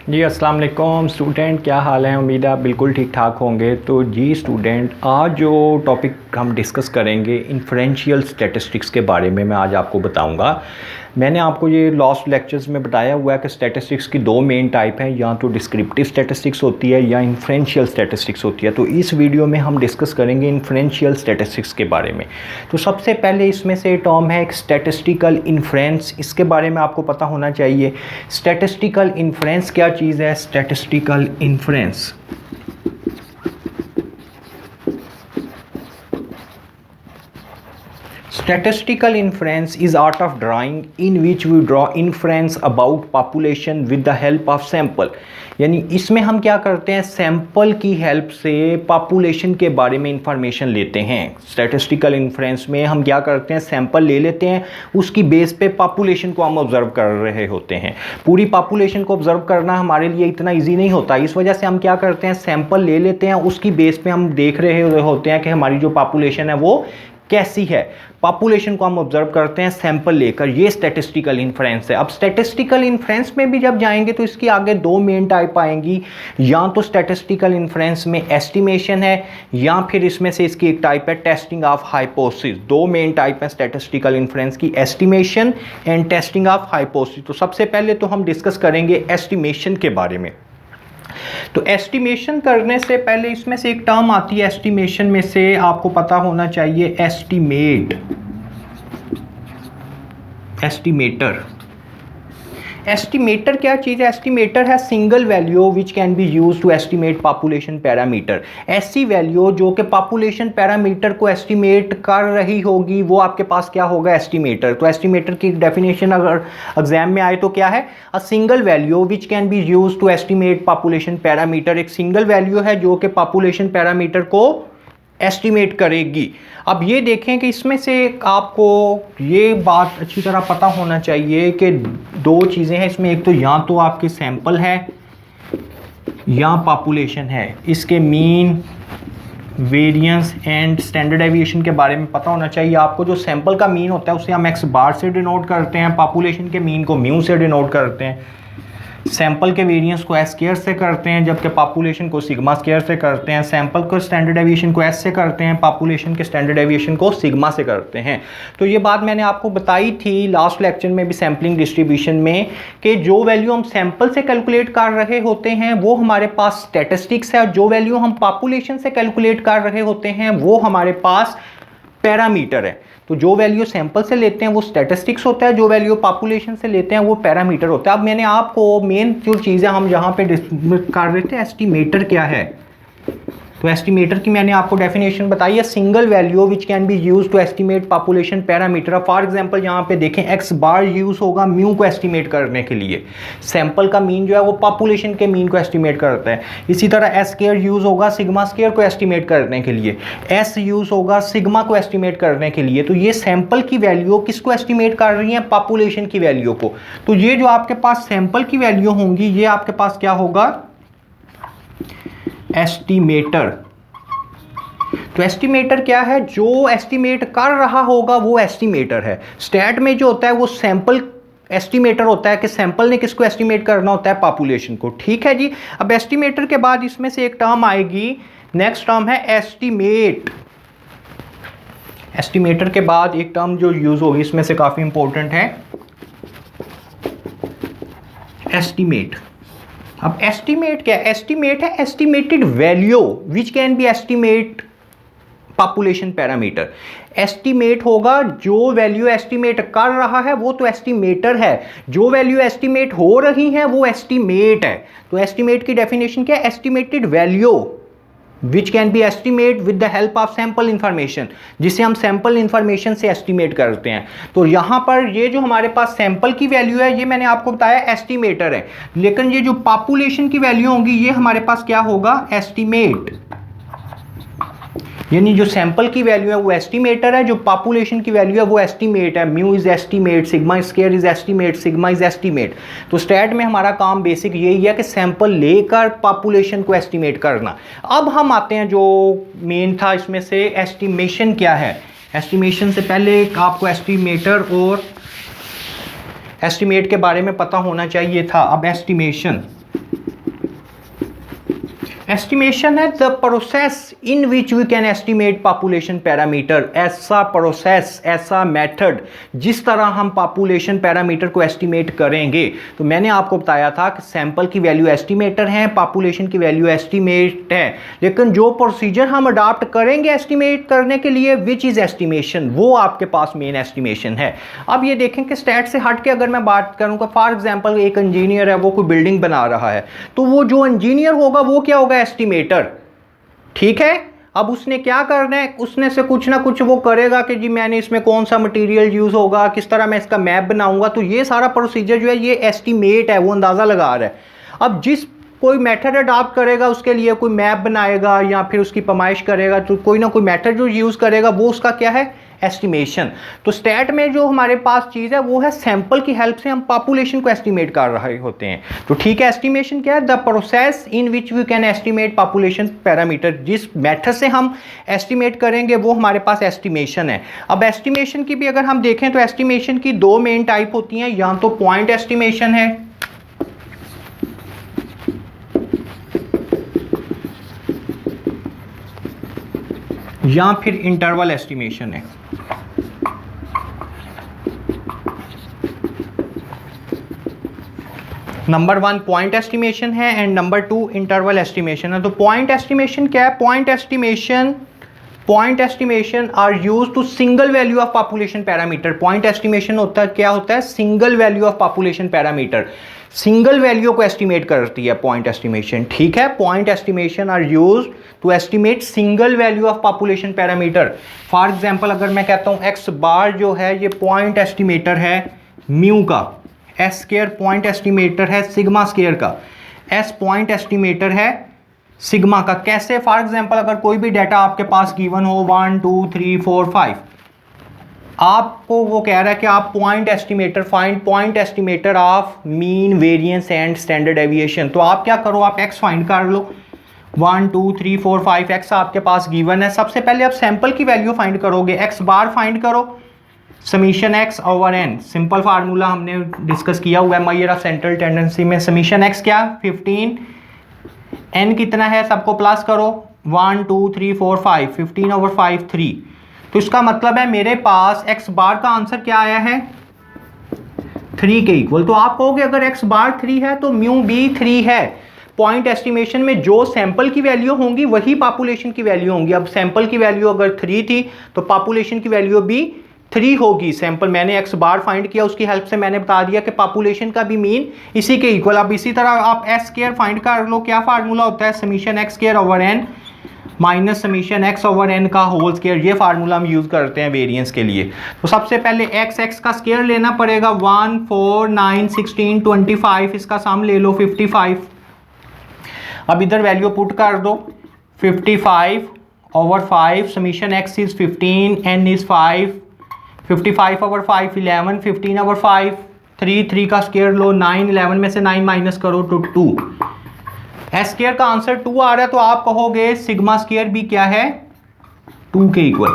जी अस्सलाम वालेकुम स्टूडेंट, क्या हाल है। उम्मीद है आप बिल्कुल ठीक ठाक होंगे। तो जी स्टूडेंट, आज जो टॉपिक हम डिस्कस करेंगे इन्फ्रेंशियल स्टैटिस्टिक्स के बारे में मैं आज आपको बताऊंगा। मैंने आपको ये लास्ट लेक्चर्स में बताया हुआ है कि स्टैटिस्टिक्स की दो मेन टाइप हैं, या तो डिस्क्रिप्टिव स्टैटिस्टिक्स होती है या इन्फ्रेंशियल स्टैटिस्टिक्स होती है। तो इस वीडियो में हम डिस्कस करेंगे इन्फ्रेंशियल स्टैटिस्टिक्स के बारे में। तो सबसे पहले इसमें से टर्म है एक स्टैटिस्टिकल इन्फ्रेंस। इसके बारे में आपको पता होना चाहिए स्टैटिस्टिकल इन्फ्रेंस क्या चीज़ है। Statistical inference Statistical inference is art of drawing in which we draw inference about population with the help of sample। यानी इसमें हम क्या करते हैं, सैंपल की हेल्प से पॉपुलेशन के बारे में इंफॉर्मेशन लेते हैं। स्टैटिस्टिकल इन्फ्रेंस में हम क्या करते हैं, सैंपल ले लेते हैं, उसकी बेस पे पॉपुलेशन को हम ऑब्जर्व कर रहे होते हैं। पूरी पॉपुलेशन को ऑब्जर्व करना हमारे लिए इतना ईजी नहीं होता, इस वजह से हम क्या करते हैं, सैंपल ले लेते हैं, उसकी बेस पे हम देख रहे होते हैं कि हमारी जो पॉपुलेशन है वो कैसी है। पॉपुलेशन को हम ऑब्जर्व करते हैं सैंपल लेकर, ये स्टैटिस्टिकल इन्फ्रेंस है। अब स्टैटिस्टिकल इन्फ्रेंस में भी जब जाएंगे तो इसकी आगे दो मेन टाइप आएंगी, या तो स्टैटिस्टिकल इन्फ्रेंस में एस्टिमेशन है, या फिर इसमें से इसकी एक टाइप है टेस्टिंग ऑफ हाइपोथेसिस। दो मेन टाइप है स्टैटिस्टिकल इन्फ्रेंस की, estimation and testing of hypothesis. तो सबसे पहले तो हम डिस्कस करेंगे एस्टिमेशन के बारे में। तो एस्टिमेशन करने से पहले इसमें से एक टर्म आती है, एस्टिमेशन में से आपको पता होना चाहिए एस्टिमेट, एस्टिमेटर। एस्टिमेटर क्या चीज़ है, एस्टिमेटर है single value which can be use to estimate population parameter. ऐसी वैल्यू जो कि पॉपुलेशन पैरामीटर को एस्टिमेट कर रही होगी, वो आपके पास क्या होगा, एस्टिमेटर। तो एस्टिमेटर की डेफिनेशन अगर एग्जाम में आए तो क्या है, a single value which can be use to estimate population parameter. एक सिंगल वैल्यू है जो कि पॉपुलेशन पैरामीटर को एस्टिमेट करेगी। अब ये देखें कि इसमें से आपको ये बात अच्छी तरह पता होना चाहिए कि दो चीज़ें हैं इसमें, एक तो या तो आपकी सैंपल है या पॉपुलेशन है। इसके mean, variance and standard deviation के बारे में पता होना चाहिए आपको। जो सैंपल का मीन होता है उसे हम एक्स बार से डिनोट करते हैं, पॉपुलेशन के मीन को म्यू से डिनोट करते हैं, सैंपल के वेरिएंस को एस स्क्वायर से करते हैं, जबकि पॉपुलेशन को सिग्मा स्क्वायर से करते हैं। सैंपल को स्टैंडर्ड डेविएशन को एस से करते हैं, पॉपुलेशन के स्टैंडर्ड डेविएशन को सिग्मा से करते हैं। तो ये बात मैंने आपको बताई थी लास्ट लेक्चर में भी सैम्पलिंग डिस्ट्रीब्यूशन में, कि जो वैल्यू हम सैंपल से कैलकुलेट कर रहे होते हैं वो हमारे पास स्टैटिस्टिक्स है, और जो वैल्यू हम पॉपुलेशन से कैलकुलेट कर रहे होते हैं वो हमारे पास पैरामीटर है। तो जो वैल्यू सैंपल से लेते हैं वो स्टैटिस्टिक्स होता है, जो वैल्यू पॉपुलेशन से लेते हैं वो पैरामीटर होता है। अब मैंने आपको मेन जो चीज़ है हम यहाँ पे कर रहे थे, एस्टिमेटर क्या है। तो एस्टिमेटर की मैंने आपको डेफिनेशन बताई है, single value which can be use to estimate population parameter. For example यहाँ पे देखें, एक्स बार यूज होगा म्यू को एस्टिमेट करने के लिए। सैंपल का मीन जो है वो पॉपुलेशन के मीन को एस्टिमेट करता है। इसी तरह एस स्क्वायर यूज होगा सिग्मा स्क्वायर को एस्टिमेट करने के लिए, एस यूज होगा सिग्मा को एस्टिमेट करने के लिए। तो ये सैंपल की वैल्यू किसको एस्टिमेट कर रही है, पॉपुलेशन की वैल्यू को। तो ये जो आपके पास सैंपल की वैल्यू होंगी ये आपके पास क्या होगा, एस्टिमेटर। तो एस्टिमेटर क्या है, जो एस्टिमेट कर रहा होगा वो एस्टिमेटर है। स्टैट में जो होता है वो सैंपल एस्टिमेटर होता है कि सैंपल ने किसको एस्टिमेट करना होता है, पॉपुलेशन को। ठीक है जी। अब एस्टिमेटर के बाद इसमें से एक टर्म आएगी, नेक्स्ट टर्म है एस्टिमेट। एस्टिमेटर के बाद एक टर्म जो यूज होगी इसमें से काफी इंपॉर्टेंट है, एस्टिमेट। अब एस्टिमेट क्या है, एस्टिमेट है estimated value which can B estimate population parameter. Estimate होगा जो वैल्यू एस्टिमेट कर रहा है वो तो एस्टिमेटर है, जो वैल्यू एस्टिमेट हो रही है वो एस्टिमेट है। तो एस्टिमेट की डेफिनेशन क्या है, estimated value which can B estimate with the help of sample information, जिसे हम सैंपल इंफॉर्मेशन से एस्टिमेट करते हैं। तो यहां पर ये जो हमारे पास सैंपल की वैल्यू है ये मैंने आपको बताया एस्टिमेटर है, लेकिन ये जो पॉपुलेशन की वैल्यू होगी ये हमारे पास क्या होगा, एस्टिमेट। यानी जो सैंपल की वैल्यू है वो एस्टिमेटर है, जो पॉपुलेशन की वैल्यू है वो एस्टिमेट है। Mu is estimate, sigma square is estimate, sigma is estimate. तो स्टैट में हमारा काम बेसिक यही है कि सैंपल लेकर पॉपुलेशन को एस्टिमेट करना। अब हम आते हैं जो मेन था इसमें से, एस्टिमेशन क्या है। एस्टिमेशन से पहले आपको एस्टिमेटर और एस्टिमेट के बारे में पता होना चाहिए था। अब एस्टिमेशन एस्टिमेशन है the process in which we can estimate population parameter, ऐसा प्रोसेस, ऐसा मेथड जिस तरह हम पॉपुलेशन पैरामीटर को एस्टिमेट करेंगे। तो मैंने आपको बताया था कि सैंपल की वैल्यू एस्टिमेटर है, पॉपुलेशन की वैल्यू एस्टिमेट है, लेकिन जो प्रोसीजर हम अडॉप्ट करेंगे एस्टिमेट करने के लिए विच इज़ एस्टिमेशन, वो आपके पास मेन एस्टिमेशन है। अब ये देखें कि स्टैट से हट के अगर मैं बात करूँगा, फॉर एग्जाम्पल एक इंजीनियर है, वो कोई बिल्डिंग बना रहा है, तो वो जो इंजीनियर होगा वो क्या होगा, एस्टिमेटर। ठीक है, अब उसने क्या करना है, उसने से कुछ ना कुछ वो करेगा कि जी मैंने इसमें कौन सा मटेरियल यूज होगा, किस तरह मैं इसका मैप बनाऊंगा। तो ये सारा प्रोसीजर जो है ये एस्टिमेट है, वो अंदाजा लगा रहा है। अब जिस कोई मेथड अडॉप्ट करेगा उसके लिए कोई मैप बनाएगा या फिर उसकी पैमाइश करेगा, तो कोई ना कोई मेथड जो यूज करेगा वो उसका क्या है, एस्टिमेशन। तो स्टैट में जो हमारे पास चीज़ है वो है सैंपल की हेल्प से हम पॉपुलेशन को एस्टिमेट कर रहे होते हैं। तो ठीक है, एस्टिमेशन क्या है, the process in which we can estimate population parameter, जिस मेथड से हम एस्टिमेट करेंगे वो हमारे पास एस्टिमेशन है। अब एस्टिमेशन की भी अगर हम देखें तो एस्टिमेशन की दो मेन टाइप होती हैं, या तो पॉइंट एस्टिमेशन है, या फिर इंटरवल एस्टिमेशन है। नंबर 1 पॉइंट एस्टिमेशन है एंड नंबर 2 इंटरवल एस्टिमेशन है। तो पॉइंट एस्टिमेशन क्या है, point estimation are use to single value of population parameter. Point estimation होता है, क्या होता है, single value of population parameter, single value को एस्टिमेट करती है पॉइंट एस्टिमेशन। ठीक है, point estimation are use to estimate single value of population parameter. For example अगर मैं कहता हूं एक्स बार जो है ये पॉइंट एस्टिमेटर है म्यू का, एस स्केयर पॉइंट एस्टिमेटर है सिग्मा स्केयर का, एस पॉइंट एस्टिमेटर है सिग्मा का। कैसे, फॉर एग्जांपल अगर कोई भी डाटा आपके पास गिवन हो 1 2 3 4 5, आपको वो कह रहा है कि आप point estimator find point estimator of mean variance and standard deviation. तो आप क्या करो, आप एक्स फाइंड कर लो, 1 2 3 4 5 एक्स आपके पास गिवन है। सबसे पहले आप सैंपल की वैल्यू फाइंड करोगे, एक्स बार फाइंड करो, summation X over N, simple formula हमने डिस्कस किया हुआ है मेजर ऑफ सेंट्रल टेंडेंसी में। समीशन एक्स क्या 15, एन कितना है सबको प्लस करो, 1 2 3 4 5, 15 ओवर 5 3। तो इसका मतलब है मेरे पास एक्स बार का आंसर क्या आया है 3 के इक्वल। तो आप कहोगे अगर एक्स बार 3 है तो म्यू भी 3 है। पॉइंट एस्टिमेशन में जो सैंपल की वैल्यू होंगी वही पॉपुलेशन की वैल्यू होंगी। अब सैंपल की वैल्यू अगर 3 थी तो पॉपुलेशन की वैल्यू भी 3 होगी। सैंपल मैंने एक्स बार फाइंड किया, उसकी हेल्प से मैंने बता दिया कि पॉपुलेशन का भी मीन इसी के इक्वल। अब इसी तरह आप एस स्क्वायर फाइंड कर लो, क्या फार्मूला होता है, summation X square over N minus summation X over N का होल स्क्वायर। ये फार्मूला हम यूज करते हैं वेरिएंस के लिए। तो सबसे पहले एक्स का स्क्वायर लेना पड़ेगा, 1 4 9 16 25, इसका सम ले लो 55। अब इधर वैल्यू पुट कर दो, 55 over 5, summation X is 15, N is 5, 55 over 5 11, 15 over 5 3, 3 का स्क्वायर लो, 9, 11 में से 9 माइनस करो तो 2। एस स्क्वायर का आंसर 2 आ रहा है, तो आप कहोगे सिग्मा स्क्वायर भी क्या है 2 के इक्वल।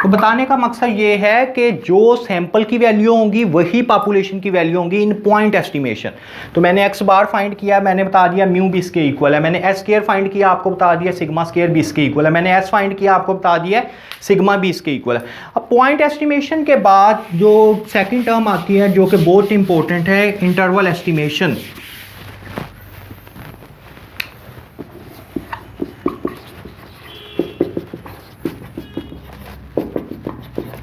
तो बताने का मकसद ये है कि जो सैंपल की वैल्यू होंगी वही पॉपुलेशन की वैल्यू होंगी इन पॉइंट एस्टिमेशन। तो मैंने एक्स बार फाइंड किया, मैंने बता दिया म्यू भी इसके इक्वल है। मैंने एस स्क्वायर फाइंड किया, आपको बता दिया सिग्मा स्क्वायर भी इसके इक्वल है। मैंने एस फाइंड किया, आपको बता दिया सिग्मा भी इसके इक्वल है। अब पॉइंट एस्टिमेशन के बाद जो सेकेंड टर्म आती है जो कि बहुत इंपॉर्टेंट है, interval estimation.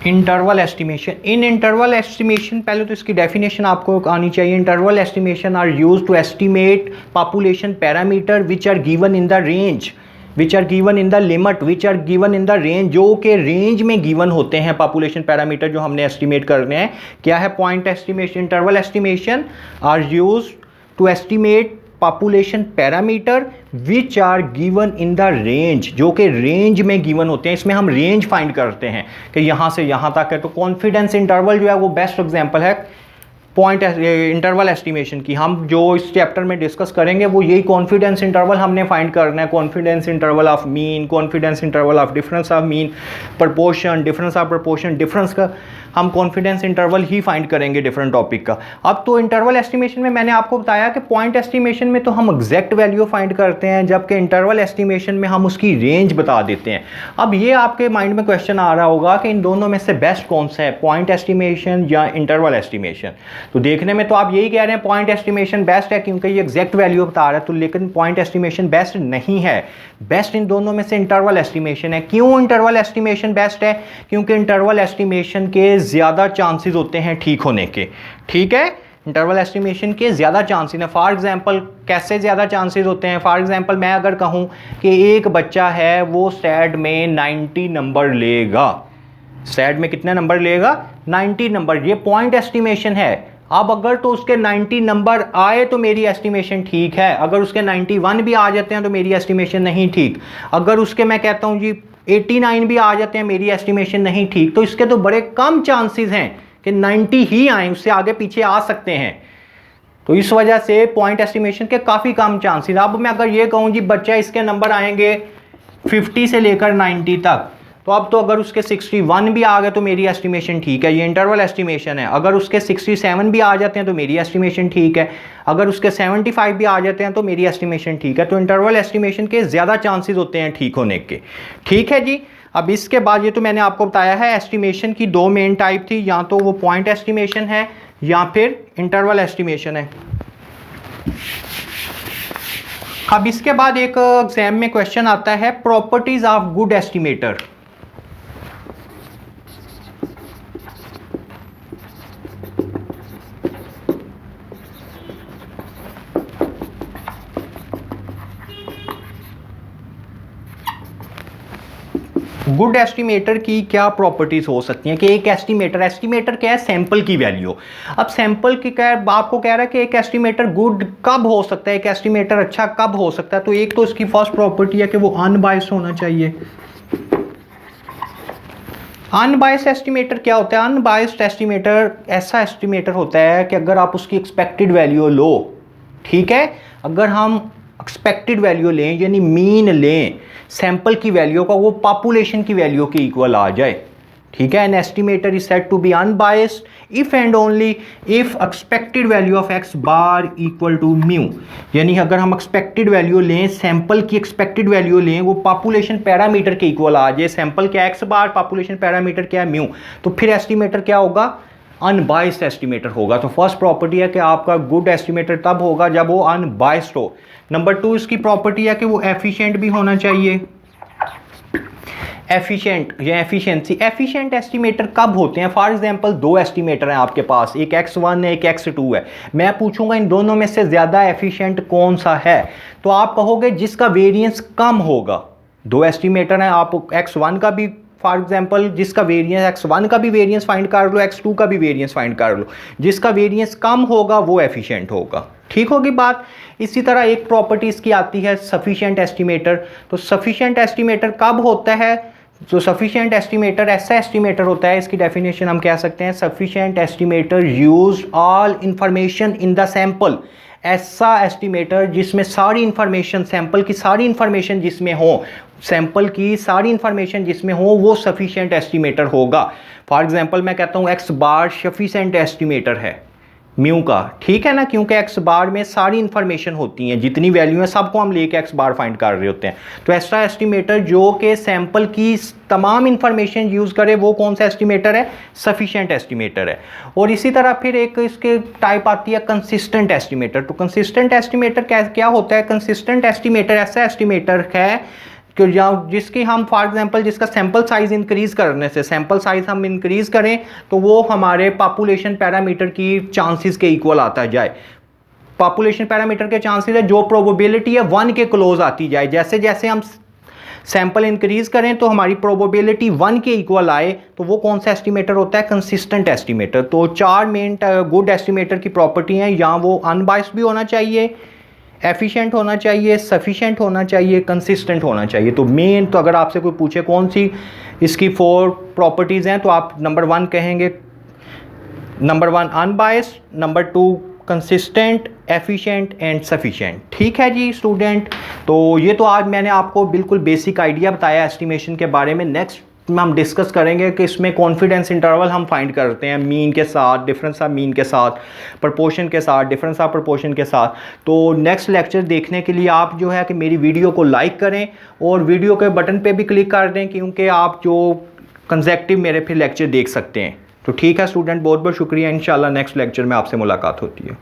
Interval estimation, in interval estimation पहले तो इसकी डेफिनेशन आपको आनी चाहिए। Interval estimation are used to estimate population parameter which are given in the range, which are given in the limit, which are given in the range, जो के range में given होते हैं पॉपुलेशन पैरामीटर जो हमने एस्टिमेट करने हैं। क्या है point estimation, interval estimation are used to estimate population parameter which are given in the range, जो कि रेंज में गिवन होते हैं। इसमें हम रेंज फाइंड करते हैं कि यहाँ से यहाँ तक है। तो कॉन्फिडेंस इंटरवल जो है वो बेस्ट एग्जांपल है पॉइंट इंटरवल एस्टिमेशन की। हम जो इस चैप्टर में डिस्कस करेंगे वो यही कॉन्फिडेंस इंटरवल हमने फाइंड करना है। Confidence interval of mean, confidence interval of difference of mean, proportion, difference of proportion, difference का हम कॉन्फिडेंस इंटरवल ही फाइंड करेंगे डिफरेंट टॉपिक का। अब तो इंटरवल एस्टिमेशन में मैंने आपको बताया कि पॉइंट एस्टिमेशन में तो हम एग्जैक्ट वैल्यू फाइंड करते हैं, जबकि इंटरवल एस्टिमेशन में हम उसकी रेंज बता देते हैं। अब ये आपके माइंड में क्वेश्चन आ रहा होगा कि इन दोनों में से बेस्ट कौन सा है, पॉइंट एस्टिमेशन या इंटरवल एस्टिमेशन। तो देखने में तो आप यही कह रहे हैं पॉइंट एस्टिमेशन बेस्ट है क्योंकि ये एग्जैक्ट वैल्यू बता रहा है, तो लेकिन पॉइंट एस्टिमेशन बेस्ट नहीं है। बेस्ट इन दोनों में से इंटरवल एस्टिमेशन है। क्यों इंटरवल एस्टिमेशन बेस्ट है? क्योंकि इंटरवल एस्टिमेशन के ज़्यादा चांसेस होते हैं ठीक होने के। ठीक है, इंटरवल एस्टिमेशन के ज़्यादा चांसेस हैं। फॉर एग्जांपल कैसे ज़्यादा चांसेस होते हैं? फॉर एग्जांपल मैं अगर कहूँ कि एक बच्चा है वो स्टैट में 90 नंबर लेगा, स्टैट में कितने नंबर लेगा? 90 नंबर। ये पॉइंट एस्टिमेशन है। अब अगर तो उसके 90 नंबर आए तो मेरी एस्टिमेशन ठीक है, अगर उसके 91 भी आ जाते हैं तो मेरी एस्टिमेशन नहीं ठीक। अगर उसके मैं कहता हूँ जी 89 भी आ जाते हैं, मेरी एस्टिमेशन नहीं ठीक। तो इसके तो बड़े कम चांसेस हैं कि 90 ही आए, उससे आगे पीछे आ सकते हैं। तो इस वजह से पॉइंट एस्टिमेशन के काफ़ी कम चांसेस। अब मैं अगर ये कहूँ जी बच्चा इसके नंबर आएंगे 50 से लेकर 90 तक, तो अब तो अगर उसके 61 भी आ गए तो मेरी एस्टिमेशन ठीक है, ये इंटरवल एस्टिमेशन है। अगर उसके 67 भी आ जाते हैं तो मेरी एस्टिमेशन ठीक है। अगर उसके 75 भी आ जाते हैं तो मेरी एस्टिमेशन ठीक है। तो इंटरवल एस्टिमेशन के ज़्यादा चांसेस होते हैं ठीक होने के। ठीक है जी। अब इसके बाद ये तो मैंने आपको बताया है एस्टिमेशन की दो मेन टाइप थी, या तो वो पॉइंट एस्टिमेशन है या फिर इंटरवल एस्टिमेशन है। अब इसके बाद एक एग्जाम में क्वेश्चन आता है properties of good estimator. Good estimator की क्या प्रॉपर्टीज हो सकती हैं कि एक एस्टिमेटर क्या है? सैंपल की वैल्यू। अब सैंपल की क्या आपको कह रहा है कि एक एस्टिमेटर गुड कब हो सकता है, एक एस्टिमेटर अच्छा कब हो सकता है? तो एक तो इसकी फर्स्ट प्रॉपर्टी है कि वो अनबायस्ड होना चाहिए। अनबायस्ड एस्टिमेटर क्या होता है? अनबायस्ड एस्टिमेटर ऐसा एस्टिमेटर होता है कि अगर आप उसकी एक्सपेक्टेड वैल्यू लो, ठीक है, अगर हम एक्सपेक्टेड वैल्यू लें यानी मीन लें सैंपल की वैल्यू का, वो पॉपुलेशन की वैल्यू के इक्वल आ जाए। ठीक है, an estimator is said to be unbiased if and only if expected value of X bar equal to mu. यानी अगर हम एक्सपेक्टेड वैल्यू लें, सैंपल की एक्सपेक्टेड वैल्यू लें, वो पॉपुलेशन पैरामीटर के इक्वल आ जाए। सैंपल क्या एक्स बार, पॉपुलेशन पैरामीटर क्या है म्यू, तो फिर एस्टिमेटर क्या होगा? अनबायस्ड एस्टिमेटर होगा। तो फर्स्ट प्रॉपर्टी है कि आपका गुड एस्टिमेटर तब होगा जब वो अनबायस्ड हो। नंबर 2 इसकी प्रॉपर्टी है कि वो एफिशिएंट भी होना चाहिए। एफिशिएंट या एफिशिएंसी। एफिशिएंट एस्टिमेटर कब होते हैं? फॉर एग्जांपल दो एस्टिमेटर हैं आपके पास, एक x1 है एक x2 है। मैं पूछूंगा इन दोनों में से ज़्यादा एफिशिएंट कौन सा है, तो आप कहोगे जिसका वेरिएंस कम होगा। दो एस्टिमेटर हैं, आप x1 का भी फॉर एग्जांपल जिसका वेरिएंस x1 का भी वेरिएंस फाइंड कर लो, x2 का भी वेरिएंस फाइंड कर लो, जिसका वेरिएंस कम होगा वो एफिशिएंट होगा। ठीक होगी बात। इसी तरह एक प्रॉपर्टी इसकी आती है सफिशिएंट एस्टिमेटर। तो सफिशिएंट एस्टिमेटर कब होता है? तो सफिशिएंट एस्टिमेटर ऐसा एस्टिमेटर होता है, इसकी डेफिनेशन हम कह सकते हैं sufficient estimator use all information in the sample. ऐसा एस्टिमेटर जिसमें सारी इंफॉर्मेशन, सैंपल की सारी इंफॉर्मेशन जिसमें हो, सैंपल की सारी इंफॉर्मेशन जिसमें हो, वो सफिशिएंट एस्टिमेटर होगा। फॉर एग्जांपल मैं कहता हूँ एक्स बार सफिशिएंट एस्टिमेटर है म्यू का, ठीक है ना, क्योंकि एक्स बार में सारी इंफॉर्मेशन होती हैं, जितनी वैल्यू है सबको हम लेके एक्स बार फाइंड कर रहे होते हैं। तो ऐसा एस्टिमेटर जो कि सैंपल की तमाम इंफॉर्मेशन यूज़ करे, वो कौन सा एस्टिमेटर है? सफिशिएंट एस्टिमेटर है। और इसी तरह फिर एक इसके टाइप आती है कंसिस्टेंट एस्टिमेटर। तो कंसिस्टेंट एस्टिमेटर क्या होता है? कंसिस्टेंट एस्टिमेटर ऐसा एस्टिमेटर है जिसकी हम फॉर एग्जांपल जिसका सैंपल साइज इंक्रीज करने से, सैंपल साइज हम इंक्रीज करें तो वो हमारे पॉपुलेशन पैरामीटर की चांसेस के इक्वल आता जाए। पॉपुलेशन पैरामीटर के चांसेस है जो प्रोबेबिलिटी है 1 के क्लोज आती जाए। जैसे जैसे हम सैंपल इंक्रीज करें तो हमारी प्रोबेबिलिटी 1 के इक्वल आए, तो वो कौन सा एस्टिमेटर होता है? Consistent estimator. तो 4 मेन गुड एस्टिमेटर की प्रॉपर्टी हैं, या वो अनबायस्ड भी होना चाहिए, एफिशिएंट होना चाहिए, सफिशिएंट होना चाहिए, कंसिस्टेंट होना चाहिए। तो मेन तो अगर आपसे कोई पूछे कौन सी इसकी 4 प्रॉपर्टीज़ हैं, तो आप नंबर 1 कहेंगे, number 1 unbiased, number 2 consistent, efficient and sufficient. ठीक है जी स्टूडेंट, तो ये तो आज मैंने आपको बिल्कुल बेसिक आइडिया बताया एस्टिमेशन के बारे में। नेक्स्ट हम डिस्कस करेंगे कि इसमें कॉन्फिडेंस इंटरवल हम फाइंड करते हैं मीन के साथ, डिफरेंस ऑफ मीन के साथ, प्रोपोर्शन के साथ, डिफरेंस ऑफ प्रोपोर्शन के साथ। तो नेक्स्ट लेक्चर देखने के लिए आप जो है कि मेरी वीडियो को लाइक करें और वीडियो के बटन पे भी क्लिक कर दें, क्योंकि आप जो कंसेक्टिव मेरे फिर लेक्चर देख सकते हैं। तो ठीक है स्टूडेंट, बहुत बहुत शुक्रिया। इंशाल्लाह नेक्स्ट लेक्चर में आपसे मुलाकात होती है।